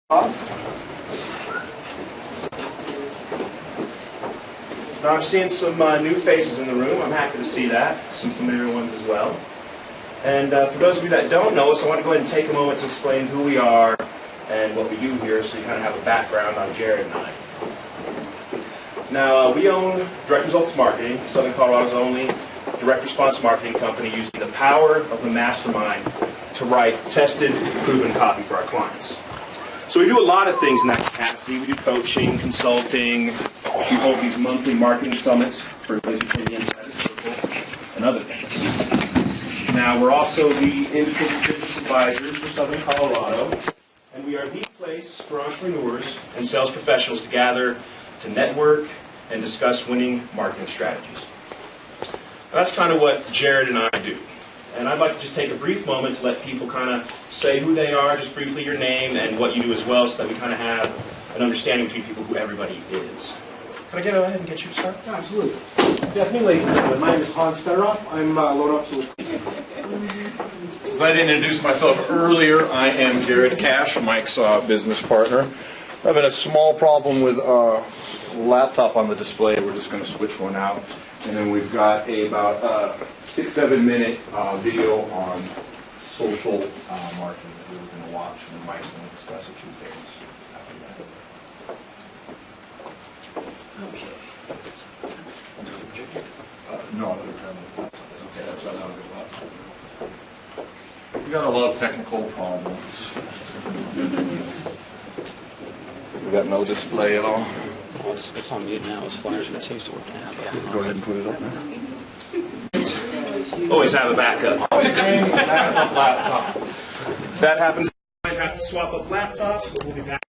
Now I'm seeing some new faces in the room. I'm happy to see that. Some familiar ones as well. And for those of you that don't know us, I want to go ahead and take a moment to explain who we are and what we do here so you kind of have a background on Jared and I. Now, we own Direct Results Marketing, Southern Colorado's only direct response marketing company using the power of the mastermind to write tested, proven copy for our clients. So we do a lot of things in that capacity. We do coaching, consulting, we hold these monthly marketing summits for the Insider Circle, and other things. Now, we're also the independent business advisors for Southern Colorado, and we are the place for entrepreneurs and sales professionals to gather to network and discuss winning marketing strategies. That's kind of what Jared and I do. And I'd like to just take a brief moment to let people kind of say who they are, just briefly your name and what you do as well, so that we kind of have an understanding between people who everybody is. Can I go ahead and get you to start? Yeah, absolutely. Good afternoon, ladies and gentlemen. My name is Hans Federoff. I'm loan officer with... Since I didn't introduce myself earlier, I am Jared Cash, Mike's business partner. We're having a small problem with a laptop on the display. We're just going to switch one out. And then we've got about 6-7 minute video on social marketing that we're going to watch, and Mike's going to discuss a few things after that. Okay. No, I don't have a laptop. Okay, that's why I don't have a laptop. We got a lot of technical problems. We got no display at all. Well, it's on mute now. As far as it seems to work now. But Go ahead and put it up now. Always have a backup. Backup laptop. If that happens, I might have to swap up laptops, but we'll be back.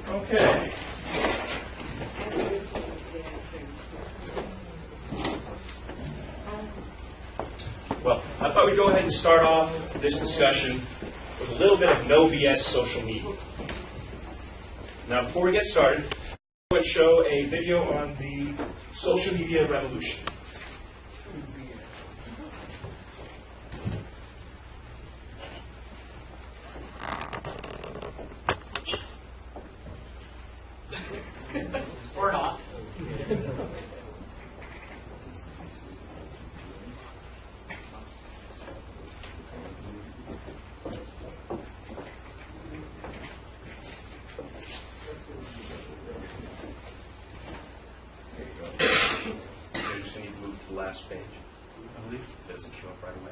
Okay. Well, I thought we'd go ahead and start off this discussion with a little bit of no BS social media. Now, before we get started, I'm going to show a video on the social media revolution. or not. Last page, I believe. It doesn't show up right away.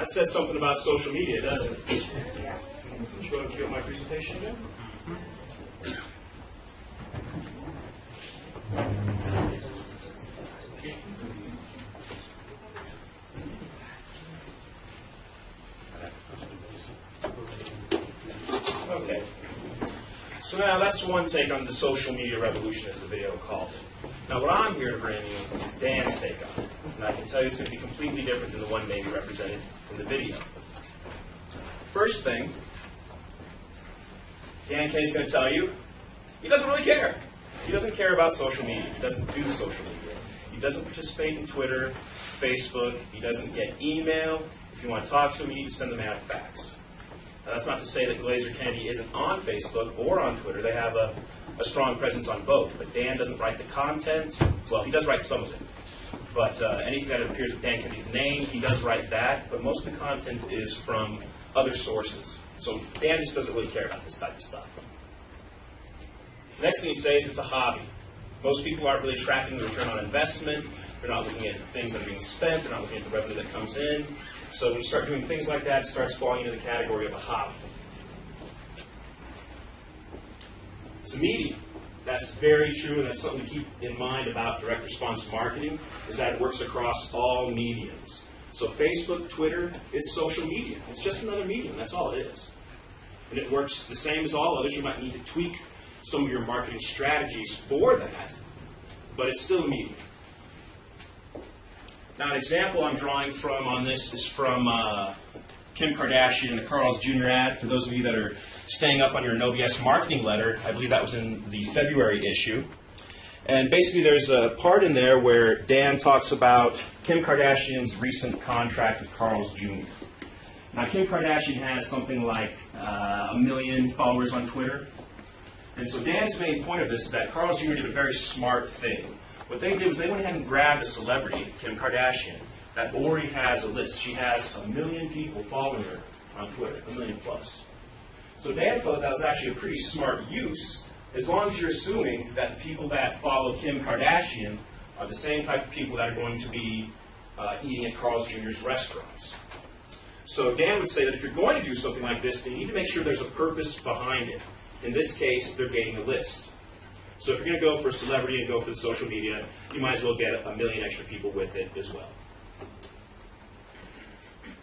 That says something about social media, doesn't it? Can you go and cue up my presentation again? Okay. So now that's one take on the social media revolution, as the video called it. Now what I'm here to bring you is Dan's take on it. And I can tell you it's going to be completely different than the one maybe represented in the video. First thing, Dan K is going to tell you he doesn't really care. He doesn't care about social media. He doesn't do social media. He doesn't participate in Twitter, Facebook. He doesn't get email. If you want to talk to him, you need to send them out fax. Now, that's not to say that Glazer Kennedy isn't on Facebook or on Twitter. They have a strong presence on both. But Dan doesn't write the content. Well, he does write some of it. But anything that appears with Dan Kennedy's name, he does write that. But most of the content is from other sources. So Dan just doesn't really care about this type of stuff. The next thing he'd say is it's a hobby. Most people aren't really tracking the return on investment. They're not looking at the things that are being spent. They're not looking at the revenue that comes in. So when you start doing things like that, it starts falling into the category of a hobby. It's a medium. That's very true, and that's something to keep in mind about direct response marketing, is that it works across all mediums. So Facebook, Twitter, it's social media. It's just another medium. That's all it is. And it works the same as all others. You might need to tweak some of your marketing strategies for that, but it's still a medium. Now, an example I'm drawing from on this is from Kim Kardashian and the Carl's Jr. ad. For those of you that are staying up on your No BS marketing letter, I believe that was in the February issue. And basically there's a part in there where Dan talks about Kim Kardashian's recent contract with Carl's Jr. Now, Kim Kardashian has something like 1 million followers on Twitter. And so Dan's main point of this is that Carl's Jr. did a very smart thing. What they did was they went ahead and grabbed a celebrity, Kim Kardashian, that already has a list. She has 1 million people following her on Twitter, 1 million plus. So Dan thought that was actually a pretty smart use, as long as you're assuming that the people that follow Kim Kardashian are the same type of people that are going to be eating at Carl's Jr.'s restaurants. So Dan would say that if you're going to do something like this, then you need to make sure there's a purpose behind it. In this case, they're gaining a list. So if you're going to go for celebrity and go for the social media, you might as well get 1 million extra people with it as well.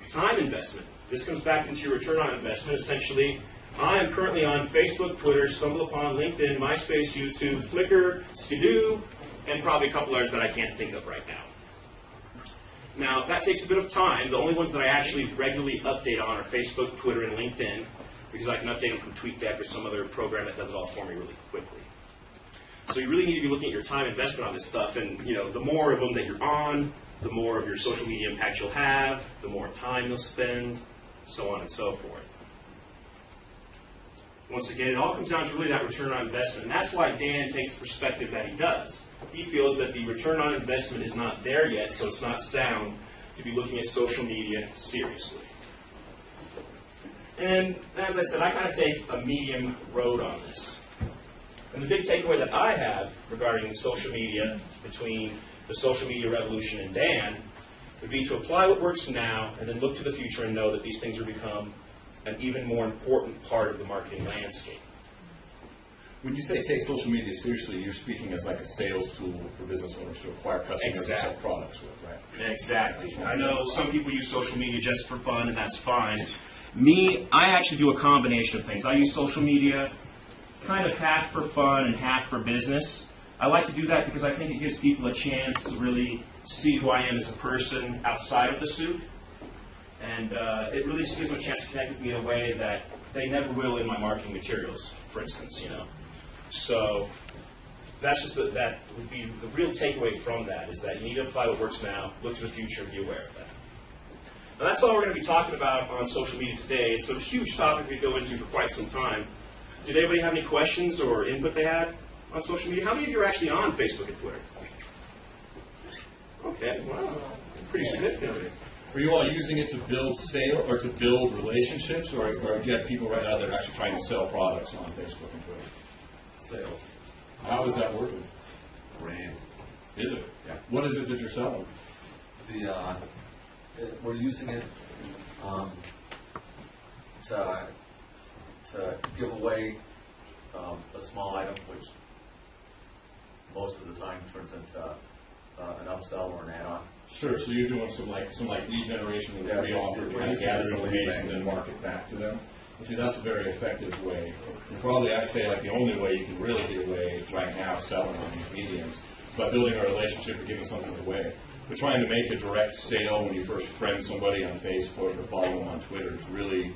Time investment. This comes back into your return on investment. Essentially, I am currently on Facebook, Twitter, StumbleUpon, LinkedIn, MySpace, YouTube, Flickr, Skidoo, and probably a couple others that I can't think of right now. Now, that takes a bit of time. The only ones that I actually regularly update on are Facebook, Twitter, and LinkedIn, because I can update them from TweetDeck or some other program that does it all for me really quickly. So you really need to be looking at your time investment on this stuff, and the more of them that you're on, the more of your social media impact you'll have, the more time you'll spend, so on and so forth. Once again, it all comes down to really that return on investment, and that's why Dan takes the perspective that he does. He feels that the return on investment is not there yet, so it's not sound to be looking at social media seriously. And as I said, I kind of take a medium road on this. And the big takeaway that I have regarding social media between the social media revolution and Dan would be to apply what works now and then look to the future and know that these things will become an even more important part of the marketing landscape. When you say take social media seriously, you're speaking as like a sales tool for business owners to acquire customers and sell products with, right? Exactly. I know some people use social media just for fun, and that's fine. Me, I actually do a combination of things. I use social media kind of half for fun and half for business. I like to do that because I think it gives people a chance to really see who I am as a person outside of the suit. And it really just gives them a chance to connect with me in a way that they never will in my marketing materials, for instance, So that's just that would be the real takeaway from that, is that you need to apply what works now, look to the future, and be aware of that. Now that's all we're going to be talking about on social media today. It's a huge topic we go into for quite some time. Did anybody have any questions or input they had on social media? How many of you are actually on Facebook and Twitter? Okay, wow, pretty significant. Are you all using it to build sales or to build relationships, or do you have people right now that are actually trying to sell products on Facebook and Twitter? Sales. How is that working? Brand. Is it? Yeah. What is it that you're selling? The we're using it to give away a small item, which most of the time turns into an upsell or an add-on. Sure. So you're doing some lead generation with free offer to kind of gather information and market back to them. And see, that's a very effective way. And probably I'd say like the only way you can really get away right now selling on these mediums is by building a relationship or giving something away. But trying to make a direct sale when you first friend somebody on Facebook or follow them on Twitter is really,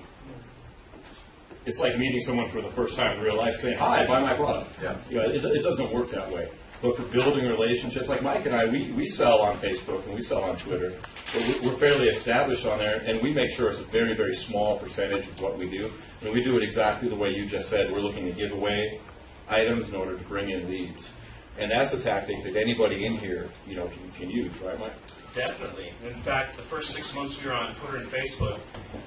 it's like meeting someone for the first time in real life saying, hi, buy my product. Yeah. You know, it doesn't work that way. But for building relationships, like Mike and I, we sell on Facebook and we sell on Twitter. But we're fairly established on there, and we make sure it's a very, very small percentage of what we do. And we do it exactly the way you just said. We're looking to give away items in order to bring in leads. And that's a tactic that anybody in here, you know, can use, right, Mike? Definitely. In fact, the first 6 months we were on Twitter and Facebook,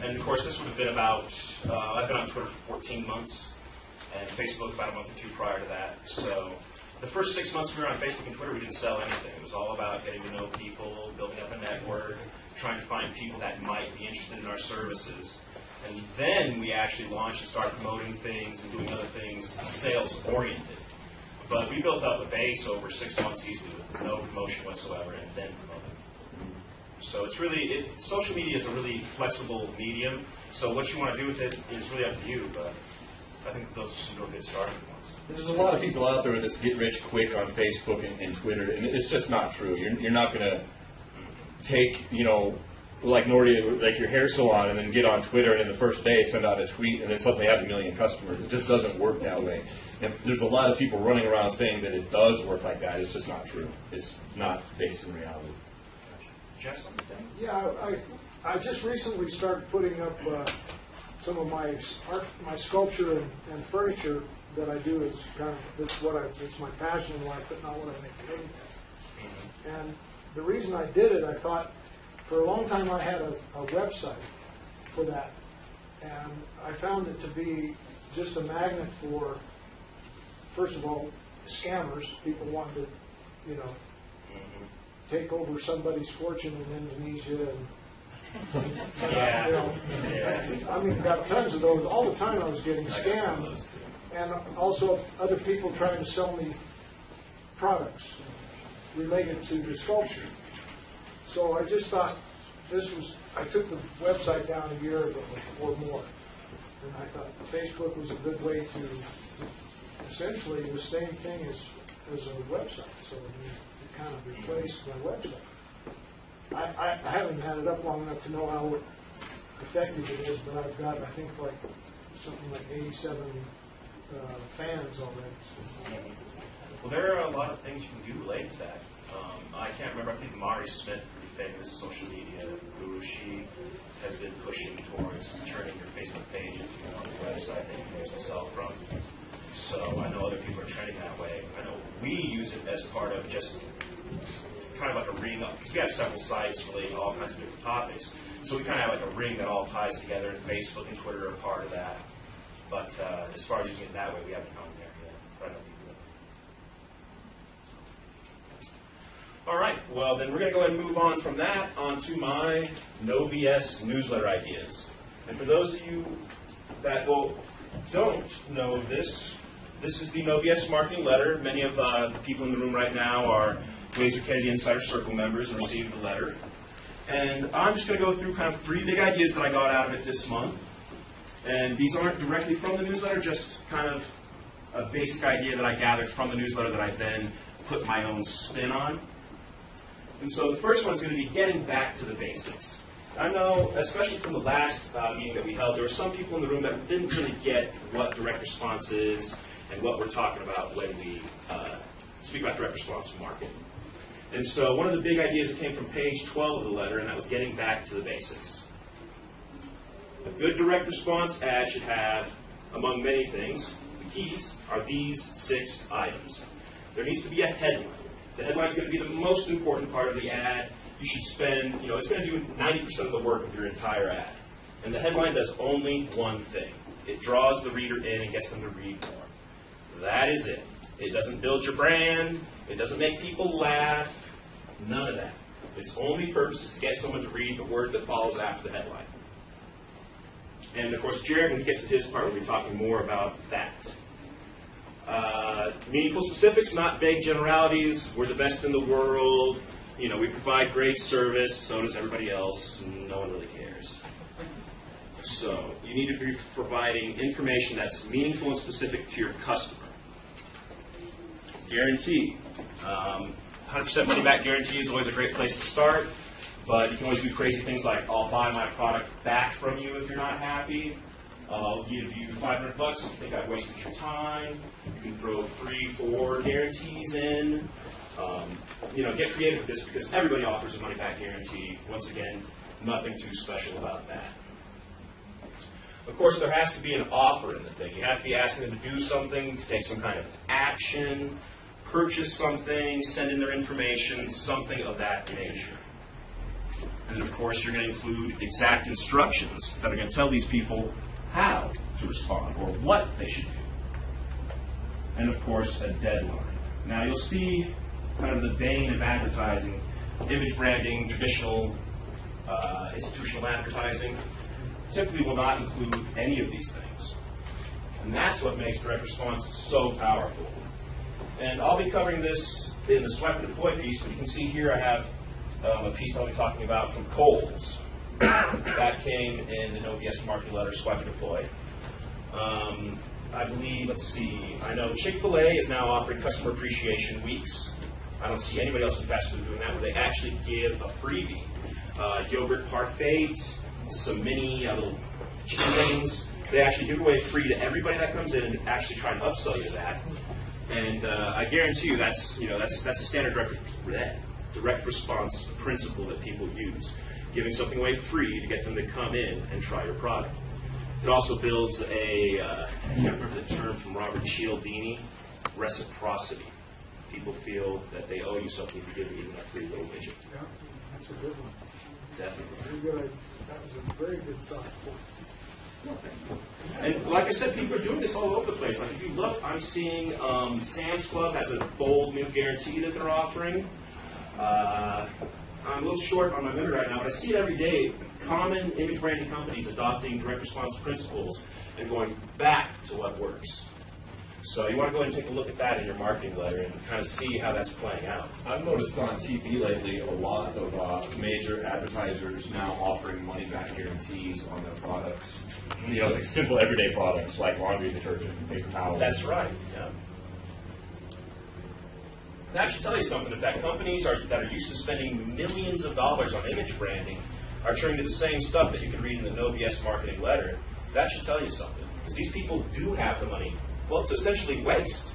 and of course this would have been about, I've been on Twitter for 14 months, and Facebook about a month or two prior to that. So the first 6 months we were on Facebook and Twitter, we didn't sell anything. It was all about getting to know people, building up a network, trying to find people that might be interested in our services. And then we actually launched and started promoting things and doing other things sales-oriented. But we built up a base over 6 months easily with no promotion whatsoever, and then promoting. So it's really, social media is a really flexible medium. So what you want to do with it is really up to you. But I think those are some real good starting points. There's a lot of people out there that get rich quick on Facebook and Twitter, and it's just not true. You're not going to take, you know, like Nordy, like your hair salon, and then get on Twitter and in the first day send out a tweet and then suddenly have 1 million customers. It just doesn't work that way. And there's a lot of people running around saying that it does work like that. It's just not true. It's not based in reality. Jeff, something? Yeah, I just recently started putting up some of my art, my sculpture and furniture that I do is kind of, it's my passion in life, but not what I make a living at. And the reason I did it, I thought, for a long time I had a website for that, and I found it to be just a magnet for, first of all, scammers. People wanted to, you know, take over somebody's fortune in Indonesia and Yeah. you know, I mean, got tons of those. All the time I was getting scammed. And also other people trying to sell me products related to the sculpture. So I just thought I took the website down a year ago or more. And I thought Facebook was a good way to, essentially the same thing as a website. So it kind of replaced my website. I haven't had it up long enough to know how effective it is, but I've got, I think, like something like 87 fans already. Well, there are a lot of things you can do related to that. I can't remember, I think Mari Smith, pretty famous social media guru, she has been pushing towards turning your Facebook page into a website that you can use to sell from. So I know other people are trending that way. I know we use it as part of just kind of like a ring up, because we have several sites relating to all kinds of different topics. So we kind of have like a ring that all ties together, and Facebook and Twitter are part of that. But as far as using it that way, we haven't gone there yet. But I know people do. All right, well then we're going to go ahead and move on from that onto my No BS newsletter ideas. And for those of you that don't know this is the No BS marketing letter. Many of the people in the room right now are Laser Kennedy Insider Circle members and received the letter. And I'm just going to go through kind of 3 big ideas that I got out of it this month. And these aren't directly from the newsletter, just kind of a basic idea that I gathered from the newsletter that I then put my own spin on. And so the first one is going to be getting back to the basics. I know, especially from the last meeting that we held, there were some people in the room that didn't really get what direct response is and what we're talking about when we speak about direct response marketing. And so one of the big ideas that came from page 12 of the letter, and that was getting back to the basics. A good direct response ad should have, among many things, the keys are these 6 items. There needs to be a headline. The headline is going to be the most important part of the ad. You should spend, it's going to do 90% of the work of your entire ad. And the headline does only one thing. It draws the reader in and gets them to read more. That is it. It doesn't build your brand. It doesn't make people laugh. None of that. Its only purpose is to get someone to read the word that follows after the headline. And of course, Jared, when he gets to his part, will be talking more about that. Meaningful specifics, not vague generalities. We're the best in the world. You know, we provide great service. So does everybody else. No one really cares. So you need to be providing information that's meaningful and specific to your customer. Guarantee. 100% money back guarantee is always a great place to start. But you can always do crazy things like, I'll buy my product back from you if you're not happy. I'll give you $500 if you think I've wasted your time. You can throw 3, 4 guarantees in. You know, get creative with this because everybody offers a money-back guarantee. Once again, nothing too special about that. Of course, there has to be an offer in the thing. You have to be asking them to do something, to take some kind of action, purchase something, send in their information, something of that nature. And then, of course, you're going to include exact instructions that are going to tell these people how to respond or what they should do. And, of course, a deadline. Now, you'll see kind of the bane of advertising, image branding, traditional institutional advertising, typically will not include any of these things. And that's what makes direct response so powerful. And I'll be covering this in the swipe and deploy piece, but you can see here I have a piece that I'll be talking about from Kohl's. That came in an OBS marketing letter, swipe and deploy. I believe, let's see, I know Chick-fil-A is now offering customer appreciation weeks. I don't see anybody else in fast food doing that, where they actually give a freebie. Yogurt parfait, some mini little chicken things. They actually give away free to everybody that comes in and actually try and upsell you to that. And I guarantee you that's a standard direct response principle that people use. Giving something away free to get them to come in and try your product. It also builds a, I can't remember the term from Robert Cialdini, reciprocity. People feel that they owe you something if you give them a free little widget. Yeah, that's a good one. Definitely. Very good. That was a very good thought. And like I said, people are doing this all over the place. Like if you look, I'm seeing Sam's Club has a bold new guarantee that they're offering. I'm a little short on my memory right now, but I see it every day. Common image branding companies adopting direct response principles and going back to what works. So you want to go ahead and take a look at that in your marketing letter and kind of see how that's playing out. I've noticed on TV lately a lot of major advertisers now offering money-back guarantees on their products. You know, like simple everyday products like laundry detergent and paper towels. That's right. Yeah. That should tell you something. If that companies that are used to spending millions of dollars on image branding are turning to the same stuff that you can read in the No BS marketing letter, that should tell you something. Because these people do have the money, well, to essentially waste.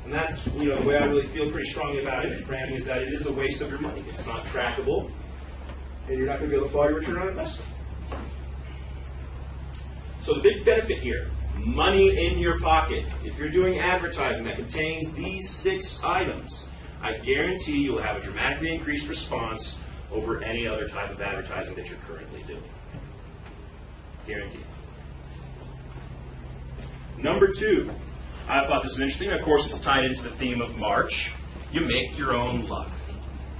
And that's, you know, the way I really feel pretty strongly about image branding is that it is a waste of your money. It's not trackable, and you're not going to be able to follow your return on investment. So the big benefit here, money in your pocket. If you're doing advertising that contains these 6 items, I guarantee you'll have a dramatically increased response over any other type of advertising that you're currently doing. Guaranteed. Number 2, I thought this was interesting. Of course, it's tied into the theme of March. You make your own luck.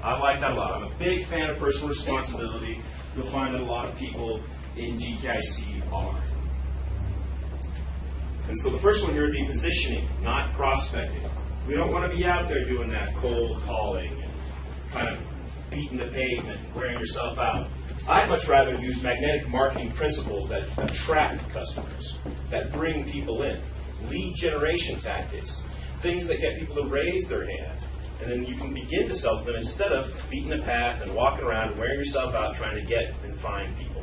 I like that a lot. I'm a big fan of personal responsibility. You'll find that a lot of people in GKIC are. And so the first one here would be positioning, not prospecting. We don't want to be out there doing that cold calling and kind of beating the pavement and wearing yourself out. I'd much rather use magnetic marketing principles that attract customers, that bring people in. Lead generation tactics, things that get people to raise their hand. And then you can begin to sell to them instead of beating a path and walking around and wearing yourself out trying to get and find people.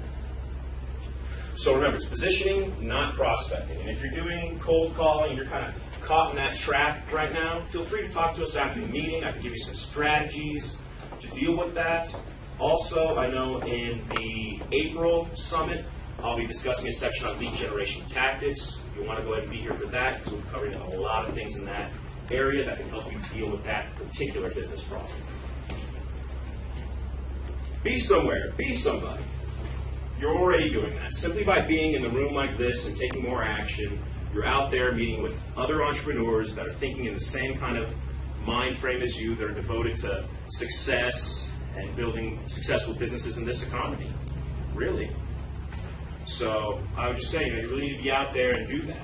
So remember, it's positioning, not prospecting. And if you're doing cold calling and you're kind of caught in that trap right now, feel free to talk to us after the meeting. I can give you some strategies to deal with that. Also, I know in the April summit, I'll be discussing a section on lead generation tactics. You'll want to go ahead and be here for that because we're covering a lot of things in that area that can help you deal with that particular business problem. Be somewhere. Be somebody. You're already doing that. Simply by being in the room like this and taking more action, you're out there meeting with other entrepreneurs that are thinking in the same kind of mind frame as you, that are devoted to success and building successful businesses in this economy, really. So I would just say, you really need to be out there and do that.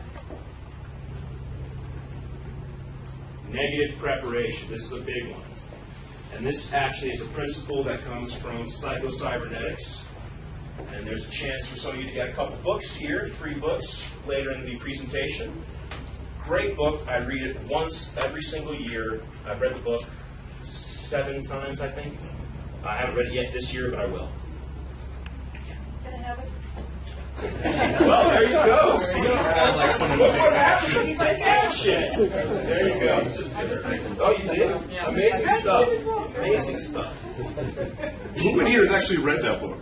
Negative preparation, this is a big one. And this actually is a principle that comes from psycho-cybernetics. And there's a chance for some of you to get a couple books here, 3 books, later in the presentation. Great book. I read it once every single year. I've read the book 7 times, I think. I haven't read it yet this year, but I will. Can I have it? Well, there you go. See? Look what happens when you take action. There you go. Oh, you did? Amazing stuff. Amazing stuff. Who in here has actually read that book?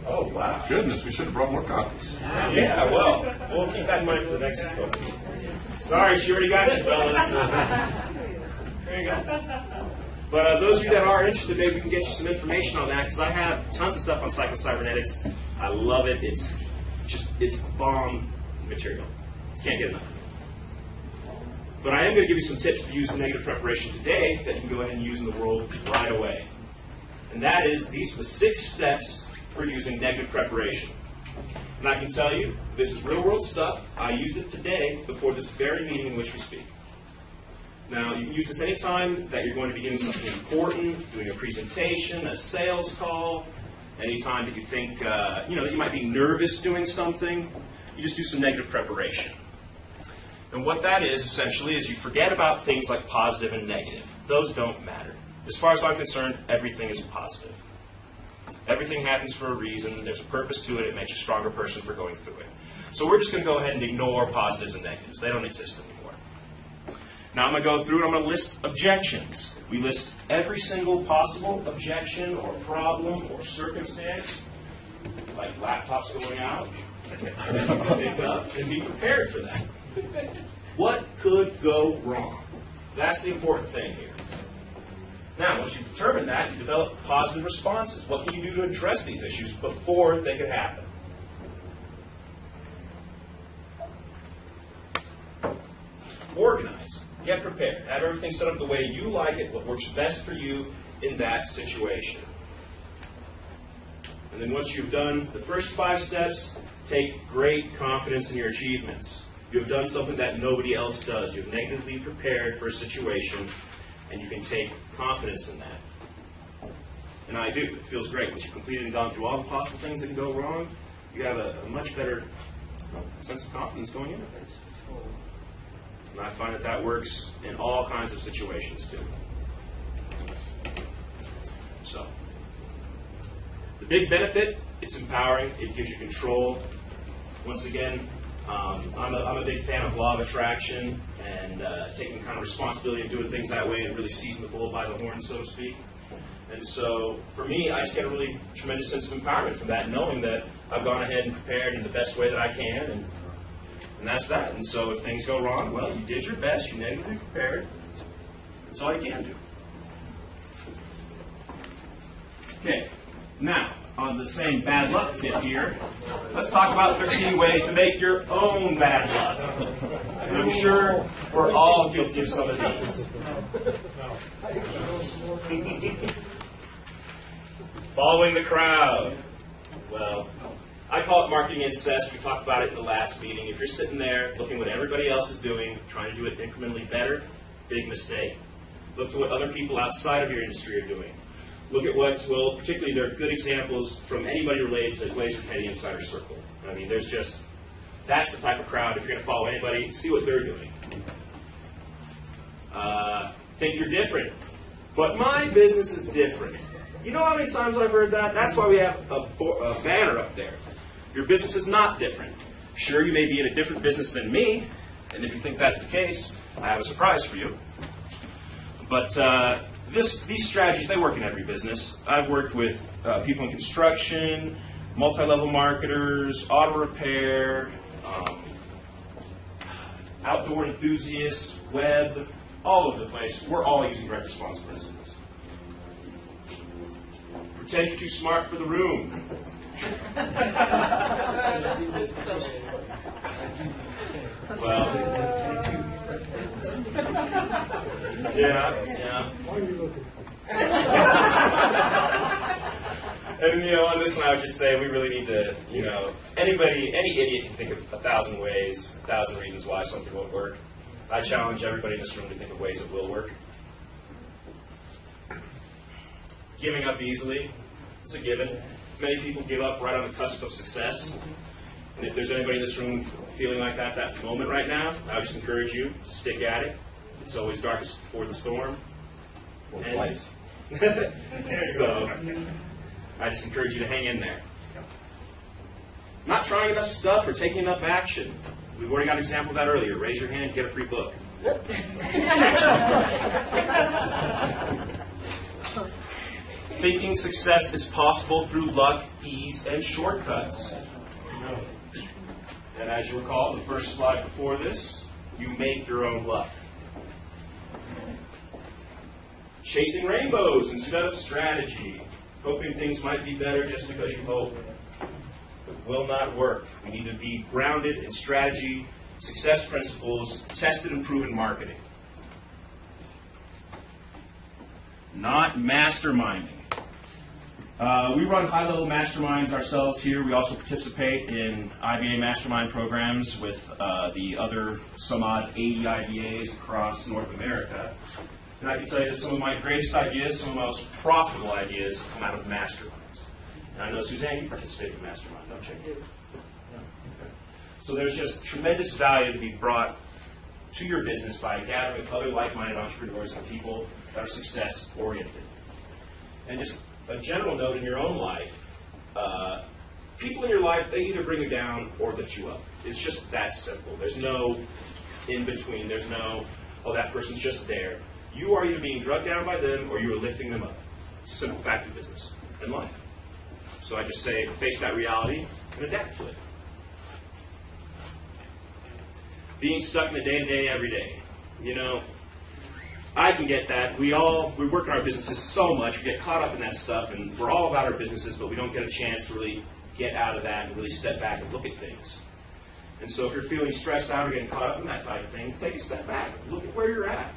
Oh, wow. Goodness, we should have brought more copies. Yeah, well, we'll keep that in mind for the next book. Sorry, she already got you, fellas. There you go. But those of you that are interested, maybe we can get you some information on that, because I have tons of stuff on psycho-cybernetics. I love it. It's bomb material. Can't get enough. But I am going to give you some tips to use in negative preparation today that you can go ahead and use in the world right away. And that is, these are the 6 steps for using negative preparation. And I can tell you, this is real world stuff. I used it today before this very meeting in which we speak. Now, you can use this anytime that you're going to be doing something important, doing a presentation, a sales call, anytime that you think, that you might be nervous doing something, you just do some negative preparation. And what that is, essentially, is you forget about things like positive and negative. Those don't matter. As far as I'm concerned, everything is positive. Everything happens for a reason. There's a purpose to it. It makes you a stronger person for going through it. So we're just going to go ahead and ignore positives and negatives. They don't exist anymore. Now I'm going to go through and I'm going to list objections. We list every single possible objection or problem or circumstance, like laptops going out, pick up, and be prepared for that. What could go wrong? That's the important thing here. Now, once you've determined that, you develop positive responses. What can you do to address these issues before they could happen? Organize. Get prepared. Have everything set up the way you like it, what works best for you in that situation. And then once you've done the first 5 steps, take great confidence in your achievements. You have done something that nobody else does. You have negatively prepared for a situation, and you can take confidence in that. And I do. It feels great. Once you've completed and gone through all the possible things that can go wrong, you have a much better sense of confidence going into things. And I find that that works in all kinds of situations, too. So, the big benefit, it's empowering. It gives you control. Once again, I'm a big fan of law of attraction and taking kind of responsibility and doing things that way and really seizing the bull by the horn, so to speak. And so, for me, I just get a really tremendous sense of empowerment from that, knowing that I've gone ahead and prepared in the best way that I can, and that's that. And so if things go wrong, well, you did your best, you negatively prepared. That's all you can do. Okay, now, on the same bad luck tip here, let's talk about 13 ways to make your own bad luck. And I'm sure we're all guilty of some of these. Following the crowd. Well, I call it marketing incest. We talked about it in the last meeting. If you're sitting there looking what everybody else is doing, trying to do it incrementally better, big mistake. Look to what other people outside of your industry are doing. Look at what, well, particularly there are good examples from anybody related to Glazer Teddy Insider Circle. I mean, there's just, that's the type of crowd, if you're going to follow anybody, see what they're doing. Think you're different. But my business is different. You know how many times I've heard that? That's why we have a banner up there. Your business is not different. Sure, you may be in a different business than me, and if you think that's the case, I have a surprise for you. But these strategies, they work in every business. I've worked with people in construction, multi-level marketers, auto repair, outdoor enthusiasts, web, all over the place. We're all using direct response principles. Pretend you're too smart for the room. Well, yeah. Why are you looking? And on this one, I would just say we really need to, any idiot can think of 1,000 ways, 1,000 reasons why something won't work. I challenge everybody in this room to think of ways it will work. Giving up easily, it's a given. Many people give up right on the cusp of success. And if there's anybody in this room feeling like that moment right now, I would just encourage you to stick at it. It's always darkest before the storm. And so, I just encourage you to hang in there. Not trying enough stuff or taking enough action. We've already got an example of that earlier. Raise your hand, get a free book. Thinking success is possible through luck, ease, and shortcuts. And as you recall, the first slide before this, you make your own luck. Chasing rainbows instead of strategy. Hoping things might be better just because you hope. It will not work. We need to be grounded in strategy, success principles, tested and proven marketing. Not masterminding. We run high-level masterminds ourselves here. We also participate in IBA mastermind programs with the other some odd 80 IBAs across North America. And I can tell you that some of my greatest ideas, some of my most profitable ideas have come out of masterminds. And I know, Suzanne, you participate in mastermind, don't you? Yeah. Okay. So there's just tremendous value to be brought to your business by gathering with other like-minded entrepreneurs and people that are success-oriented. And just a general note in your own life, people in your life, they either bring you down or lift you up. It's just that simple. There's no in-between. There's no, oh, that person's just there. You are either being drugged down by them or you are lifting them up. It's a simple fact of business and life. So I just say, face that reality and adapt to it. Being stuck in the day-to-day, every day. I can get that. We work in our businesses so much, we get caught up in that stuff, and we're all about our businesses, but we don't get a chance to really get out of that and really step back and look at things. And so if you're feeling stressed out or getting caught up in that type of thing, take a step back. Look at where you're at.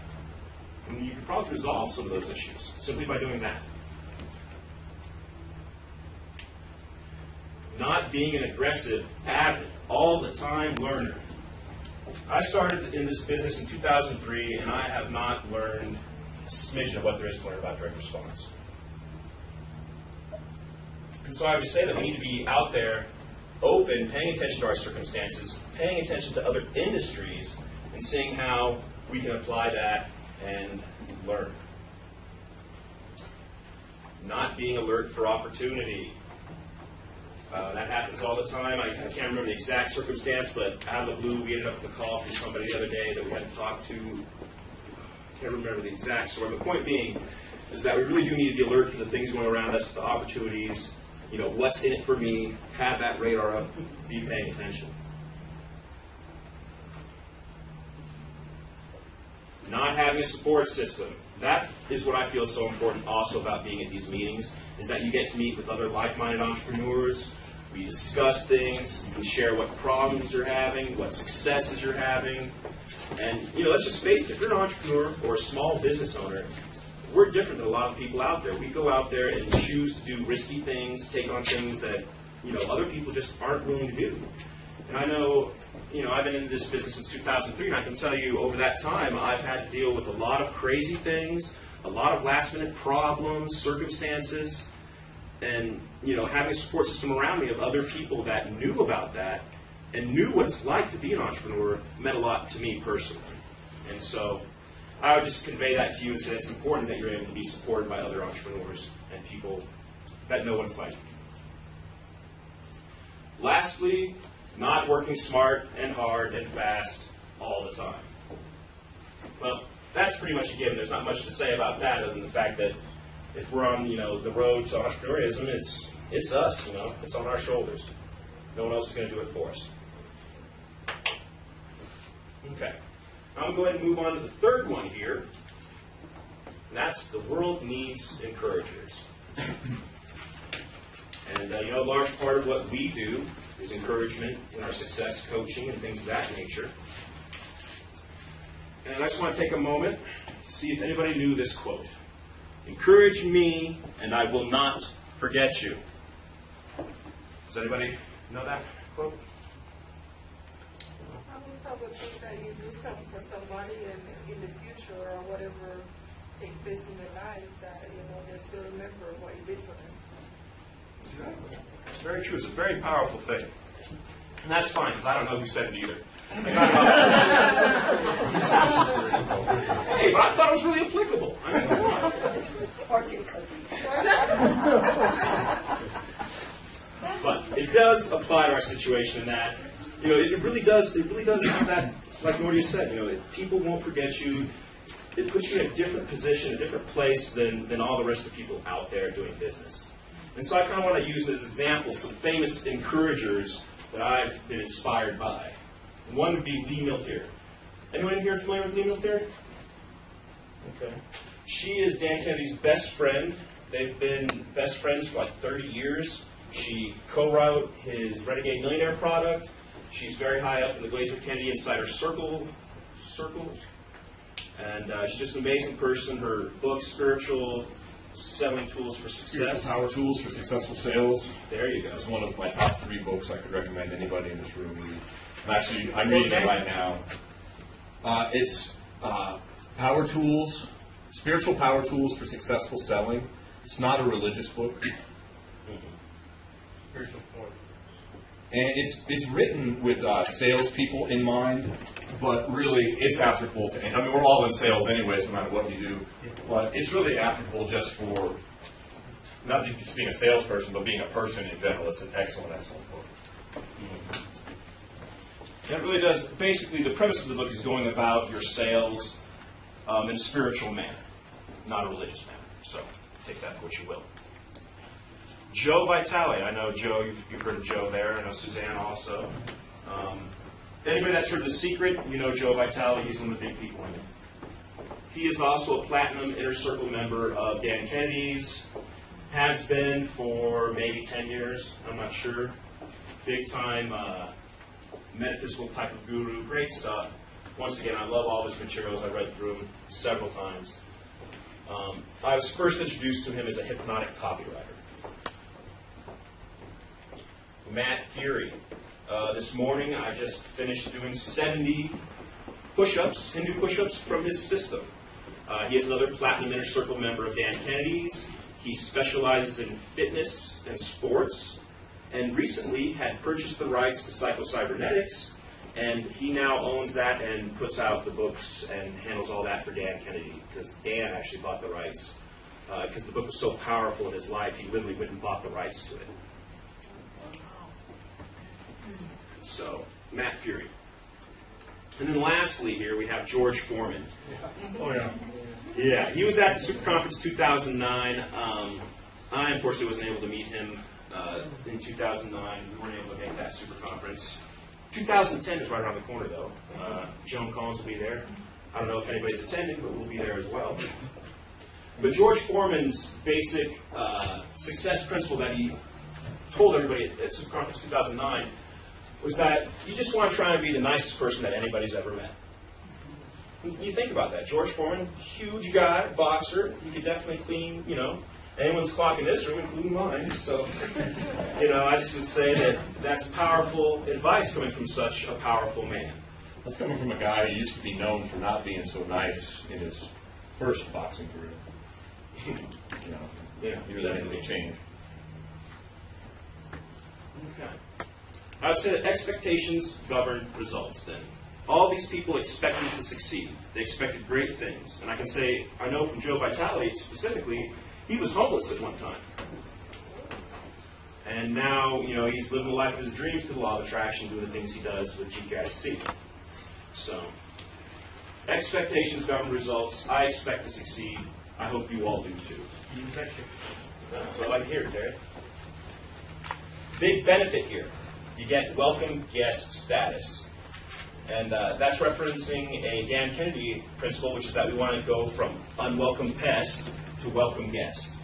And you can probably resolve some of those issues simply by doing that. Not being an aggressive, avid, all the time learner. I started in this business in 2003, and I have not learned a smidgen of what there is to learn about direct response. And so I would just say that we need to be out there, open, paying attention to our circumstances, paying attention to other industries, and seeing how we can apply that and learn. Not being alert for opportunity. That happens all the time. I can't remember the exact circumstance, but out of the blue, we ended up with a call from somebody the other day that we had to talk to. I can't remember the exact story. The point being is that we really do need to be alert for the things going around us, the opportunities, what's in it for me, have that radar up, be paying attention. Not having a support system. That is what I feel is so important also about being at these meetings, is that you get to meet with other like-minded entrepreneurs. We discuss things. You can share what problems you're having, what successes you're having. And, let's just face it, if you're an entrepreneur or a small business owner, we're different than a lot of people out there. We go out there and choose to do risky things, take on things that, other people just aren't willing to do. And I know, I've been in this business since 2003, and I can tell you over that time, I've had to deal with a lot of crazy things, a lot of last-minute problems, circumstances, and, having a support system around me of other people that knew about that and knew what it's like to be an entrepreneur meant a lot to me personally. And so I would just convey that to you and say it's important that you're able to be supported by other entrepreneurs and people that know what it's like. Lastly, not working smart and hard and fast all the time. Well, that's pretty much a given. There's not much to say about that other than the fact that if we're on, the road to entrepreneurism, it's us, it's on our shoulders. No one else is going to do it for us. Okay. I'm going to go ahead and move on to the third one here. And that's the world needs encouragers. And, a large part of what we do is encouragement in our success coaching and things of that nature. And I just want to take a moment to see if anybody knew this quote. Encourage me, and I will not forget you. Does anybody know that quote? How many people think that you do something for somebody and in the future or whatever take place in their life that, they still remember what you did for them? Exactly. It's very true. It's a very powerful thing. And that's fine, because I don't know who said it either. Hey, but I thought it was really applicable. I mean, come on. But it does apply to our situation in that, it really does have that, like Morty said, people won't forget you. It puts you in a different position, a different place than all the rest of the people out there doing business. And so I kind of want to use as examples some famous encouragers that I've been inspired by. One would be Lee Miltier. Anyone here familiar with Lee Miltier? Okay. She is Dan Kennedy's best friend. They've been best friends for like 30 years. She co-wrote his Renegade Millionaire product. She's very high up in the Glazer Kennedy Insider Circle. And she's just an amazing person. Her book, Spiritual Selling Tools for Success. Spiritual Power Tools for Successful Sales. There you go. It's one of my top 3 books I could recommend anybody in this room read. I'm reading it right now. It's Power Tools, Spiritual Power Tools for Successful Selling. It's not a religious book. And it's written with salespeople in mind, but really it's applicable to, we're all in sales anyways, no matter what you do, but it's really applicable just for, not just being a salesperson, but being a person in general. It's an excellent book. It really does. Basically, the premise of the book is going about your sales in a spiritual manner, not a religious manner. So take that for what you will. Joe Vitale. I know Joe, you've heard of Joe there. I know Suzanne also. Anybody that's heard of The Secret, you know Joe Vitale. He's one of the big people in it. He is also a platinum inner circle member of Dan Kennedy's. Has been for maybe 10 years. I'm not sure. Big time metaphysical type of guru. Great stuff. Once again, I love all his materials. I read through them several times. I was first introduced to him as a hypnotic copywriter. Matt Fury. This morning I just finished doing 70 push-ups, Hindu push-ups from his system. He is another Platinum Inner Circle member of Dan Kennedy's. He specializes in fitness and sports, and recently had purchased the rights to Psycho-Cybernetics, and he now owns that and puts out the books and handles all that for Dan Kennedy, because Dan actually bought the rights. Because the book was so powerful in his life, he literally went and bought the rights to it. So, Matt Fury. And then lastly here, we have George Foreman. Oh, yeah. Yeah, he was at the Super Conference 2009. I unfortunately wasn't able to meet him in 2009. We weren't able to make that Super Conference. 2010 is right around the corner, though. Joan Collins will be there. I don't know if anybody's attending, but we'll be there as well. But George Foreman's basic success principle that he told everybody at Super Conference 2009 was that you just want to try and be the nicest person that anybody's ever met. You think about that. George Foreman, huge guy, boxer. He could definitely clean, anyone's clock in this room, including mine. So, I just would say that that's powerful advice coming from such a powerful man. That's coming from a guy who used to be known for not being so nice in his first boxing career. Yeah, He was anything change. Okay. I would say that expectations govern results then. All these people expected to succeed. They expected great things. And I can say, I know from Joe Vitale specifically, he was homeless at one time. And now, he's living the life of his dreams through the law of attraction, doing the things he does with GKIC. So, expectations govern results. I expect to succeed. I hope you all do too. Thank you. That's what I like to hear, Terry. Big benefit here. You get welcome guest status. And that's referencing a Dan Kennedy principle, which is that we want to go from unwelcome pest to welcome guest.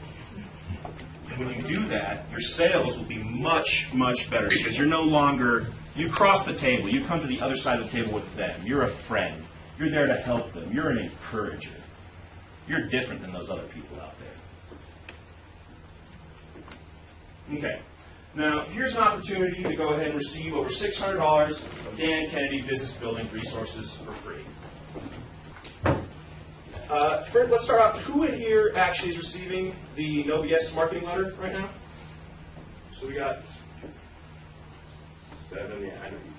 And when you do that, your sales will be much, much better because you're no longer, you cross the table, you come to the other side of the table with them. You're a friend. You're there to help them. You're an encourager. You're different than those other people out there. Okay. Now, here's an opportunity to go ahead and receive over $600 of Dan Kennedy Business Building resources for free. Let's start out. Who in here actually is receiving the No BS marketing letter right now? So we got 7, yeah, I know you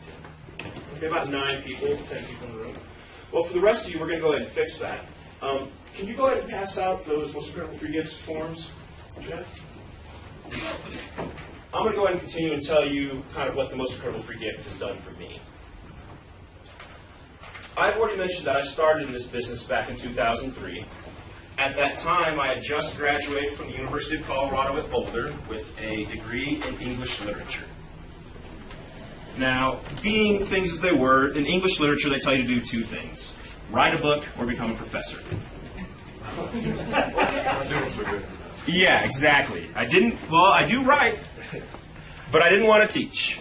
10. Okay, about 9 people, 10 people in the room. Well, for the rest of you, we're going to go ahead and fix that. Can you go ahead and pass out those most incredible free gifts forms, Jeff? I'm going to go ahead and continue and tell you kind of what the most incredible free gift has done for me. I've already mentioned that I started in this business back in 2003. At that time, I had just graduated from the University of Colorado at Boulder with a degree in English literature. Now, being things as they were, in English literature they tell you to do 2 things. Write a book or become a professor. Yeah, exactly. I do write, but I didn't want to teach.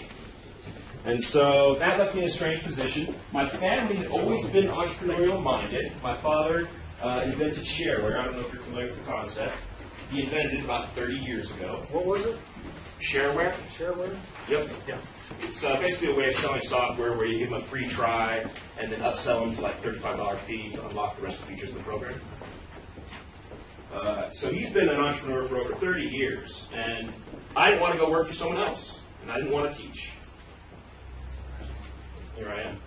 And so that left me in a strange position. My family had always been entrepreneurial minded. My father invented shareware. I don't know if you're familiar with the concept. He invented it about 30 years ago. What was it? Shareware. Shareware? Yep. Yeah. It's basically a way of selling software where you give them a free try and then upsell them to like $35 fee to unlock the rest of the features of the program. So he's been an entrepreneur for over 30 years, and I didn't want to go work for someone else, and I didn't want to teach. Here I am.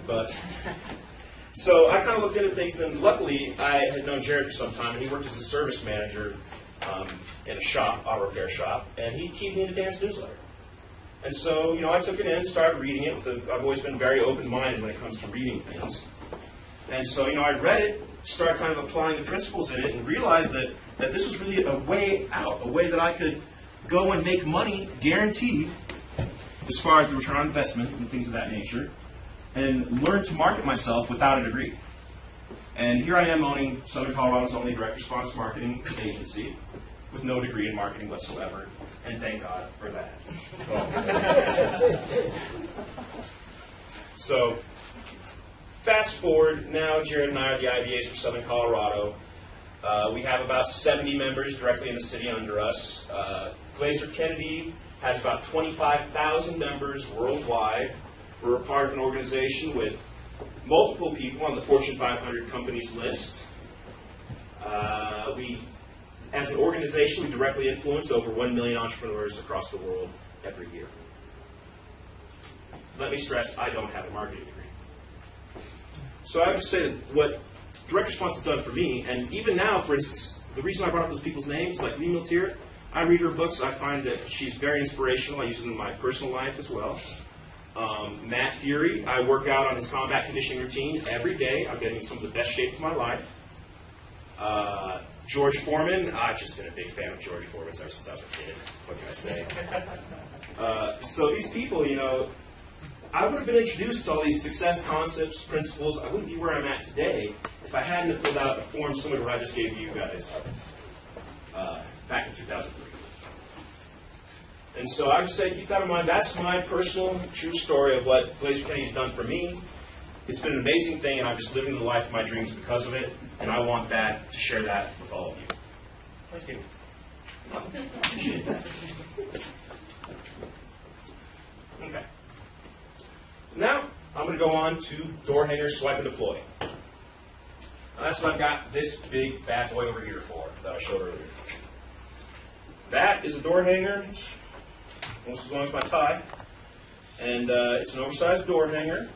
But so I kind of looked into things, and luckily I had known Jared for some time, and he worked as a service manager in a shop, auto repair shop, and he keyed me into Dan's newsletter. And so, I took it in, started reading it. I've always been very open-minded when it comes to reading things. And so, I read it, started kind of applying the principles in it, and realized that this was really a way out, a way that I could go and make money, guaranteed, as far as the return on investment and things of that nature, and learn to market myself without a degree. And here I am owning Southern Colorado's only direct response marketing agency with no degree in marketing whatsoever, and thank God for that. So, fast forward, now Jared and I are the IBAs for Southern Colorado. We have about 70 members directly in the city under us. Glazer Kennedy has about 25,000 members worldwide. We're a part of an organization with multiple people on the Fortune 500 companies list. As an organization, we directly influence over 1 million entrepreneurs across the world every year. Let me stress, I don't have a marketing degree. So I would just say that what direct response has done for me, and even now, for instance, the reason I brought up those people's names, like Lee Miltier, I read her books. I find that she's very inspirational. I use it in my personal life as well. Matt Fury, I work out on his combat conditioning routine every day. I'm getting in some of the best shape of my life. George Foreman, I've just been a big fan of George Foreman ever since I was a kid. What can I say? So these people, I would have been introduced to all these success concepts, principles. I wouldn't be where I'm at today if I hadn't have filled out a form similar to what I just gave you guys back in 2003. And so I would say keep that in mind. That's my personal, true story of what Glazer Kennedy has done for me. It's been an amazing thing, and I'm just living the life of my dreams because of it, and I want to share that with all of you. Thank you. Okay. Now, I'm going to go on to door hanger, swipe, and deploy. And that's what I've got this big bad boy over here for that I showed earlier. That is a door hanger. It's almost as long as my tie. And it's an oversized door hanger.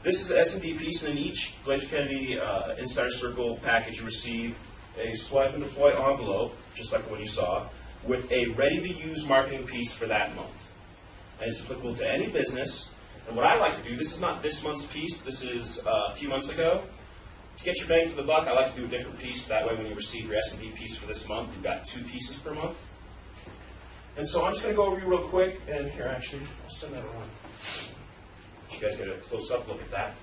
This is an S&D piece, and in each Glazer Kennedy Insider Circle package you receive a swipe and deploy envelope, just like the one you saw, with a ready-to-use marketing piece for that month. And it's applicable to any business. And what I like to do, this is not this month's piece, this is a few months ago. To get your bang for the buck, I like to do a different piece. That way when you receive your S&D piece for this month, you've got 2 pieces per month. And so I'm just going to go over you real quick, and here actually, I'll send that around. You guys get a close-up look at that.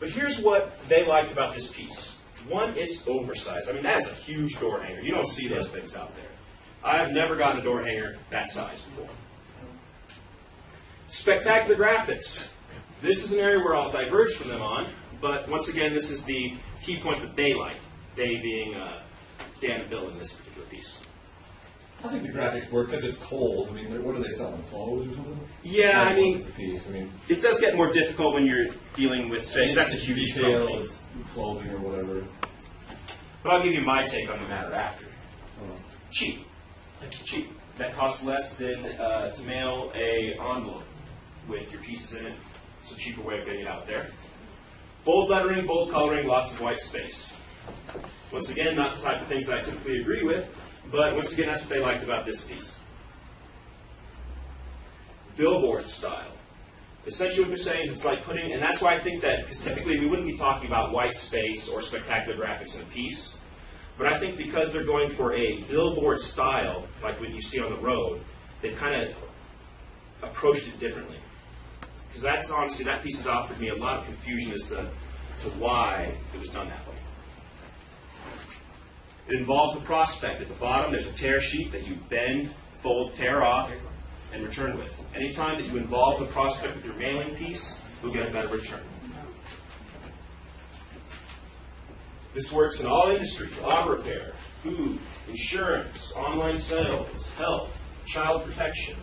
But here's what they liked about this piece. One, it's oversized. I mean, that is a huge door hanger. You don't see those things out there. I have never gotten a door hanger that size before. Spectacular graphics. This is an area where I'll diverge from them on, but once again, this is the key points that they liked. They being Dan and Bill in this particular piece. I think the graphics work because it's Kohl's. I mean, what are they selling? Clothes or something? Yeah, I mean, The piece. I mean, it does get more difficult when you're dealing with, say, 'cause that's a huge detail, company. it's clothing or whatever. But I'll give you my take on the matter after. Cheap. It's cheap. That costs less than to mail a envelope with your pieces in it. It's a cheaper way of getting it out there. Bold lettering, bold coloring, lots of white space. Once again, not the type of things that I typically agree with, but once again, that's what they liked about this piece. Billboard style. Essentially what they're saying is it's like putting, and that's why I think that, because typically we wouldn't be talking about white space or spectacular graphics in a piece, but I think because they're going for a billboard style, like what you see on the road, they've kind of approached it differently. Because that's honestly, that piece has offered me a lot of confusion as to why it was done that way. It involves the prospect. At the bottom, there's a tear sheet that you bend, fold, tear off, and return with. Anytime that you involve the prospect with your mailing piece, you'll get a better return. This works in all industries: auto repair, food, insurance, online sales, health, child protection.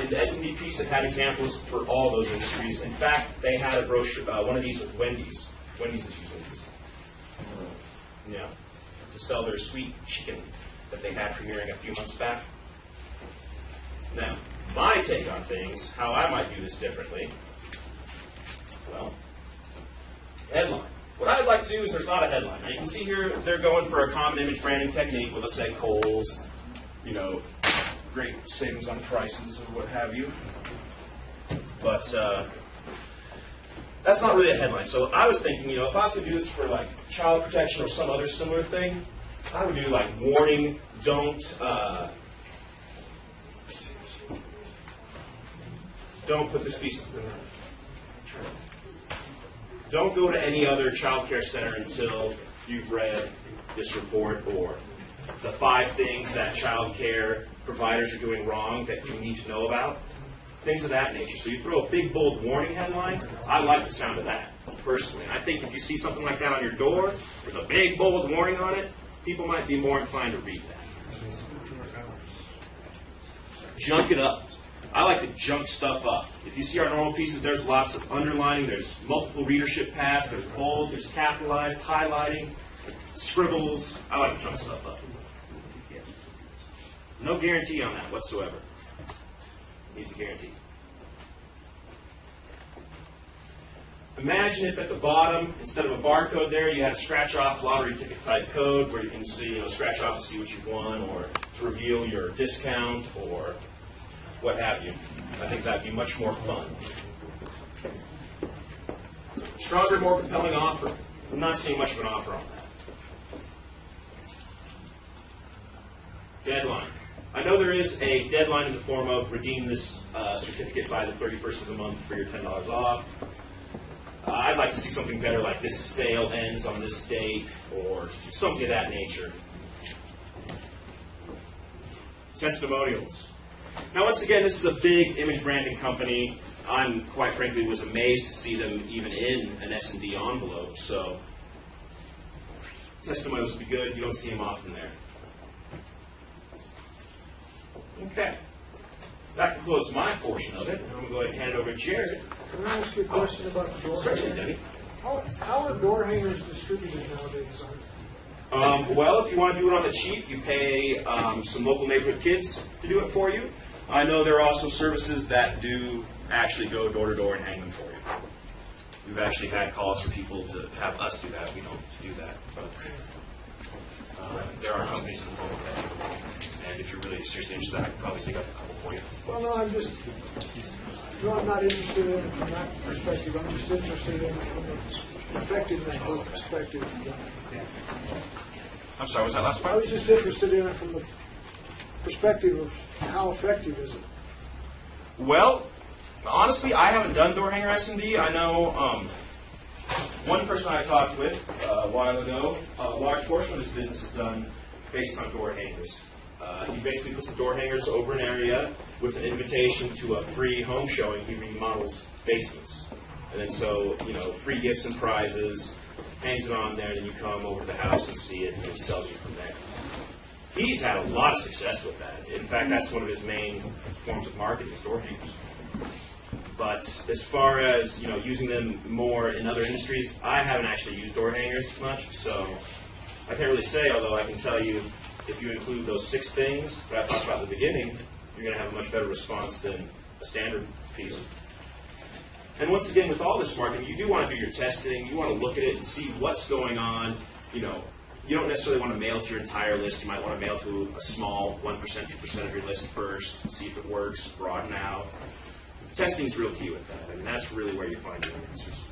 In the S&D piece, it had examples for all those industries. In fact, they had a brochure, one of these with Wendy's. Wendy's is using these. Yeah, to sell their sweet chicken that they had premiering a few months back. Now, my take on things, how I might do this differently. Well, headline. What I'd like to do is there's not a headline. Now you can see here they're going for a common image branding technique with, let's say, Kohl's, you know, great savings on prices or what have you. But that's not really a headline. So I was thinking, you know, if I was going to do this for like child protection or some other similar thing, I would do like warning, don't put this piece. Don't go to any other child care center until you've read this report or the 5 things that child care providers are doing wrong that you need to know about. Things of that nature. So you throw a big, bold warning headline. I like the sound of that, personally. I think if you see something like that on your door with a big, bold warning on it, people might be more inclined to read that. Junk it up. I like to junk stuff up. If you see our normal pieces, there's lots of underlining, there's multiple readership paths, there's bold, there's capitalized, highlighting, scribbles. I like to junk stuff up. No guarantee on that whatsoever. Needs a guarantee. Imagine if at the bottom, instead of a barcode there, you had a scratch-off lottery ticket type code where you can see, scratch off to see what you've won or to reveal your discount or what have you. I think that'd be much more fun. Stronger, more compelling offer. I'm not seeing much of an offer on that. Deadline. I know there is a deadline in the form of redeem this certificate by the 31st of the month for your $10 off. I'd like to see something better like this sale ends on this date or something of that nature. Testimonials. Now, once again, this is a big image branding company. I'm, quite frankly, was amazed to see them even in an S&D envelope. So, testimonials would be good. You don't see them often there. Okay. That concludes my portion of it. I'm going to go ahead and hand it over to Jared. Can I ask you a question about the door Certainly, hanger? Denny. How are door hangers distributed nowadays? Well, if you want to do it on the cheap, you pay some local neighborhood kids to do it for you. I know there are also services that do actually go door to door and hang them for you. We've actually had calls for people to have us do that. We don't do that, but there are companies in the phone with that. And if you're really seriously interested, I can probably pick up a couple for you. Well, no, I'm not interested in it from that perspective. I'm just interested in it from the effectiveness perspective. I'm sorry, was that last I part? was just interested in it from the perspective of how effective is it. Well, honestly, I haven't done door hanger S&D. I know one person I talked with a while ago, a large portion of his business is done based on door hangers. He basically puts the door hangers over an area with an invitation to a free home showing. He remodels basements. And then so, free gifts and prizes. hangs it on there, and then you come over to the house and see it, and he sells you from there. He's had a lot of success with that. In fact, that's one of his main forms of marketing is door hangers. But as far as using them more in other industries, I haven't actually used door hangers much, so I can't really say, although I can tell you if you include those 6 things that I talked about at the beginning, you're going to have a much better response than a standard piece. And once again, with all this marketing, you do want to do your testing. You want to look at it and see what's going on. You don't necessarily want to mail to your entire list. You might want to mail to a small 1%, 2% of your list first, see if it works, broaden out. Testing is real key with that. I mean, that's really where you find your answers.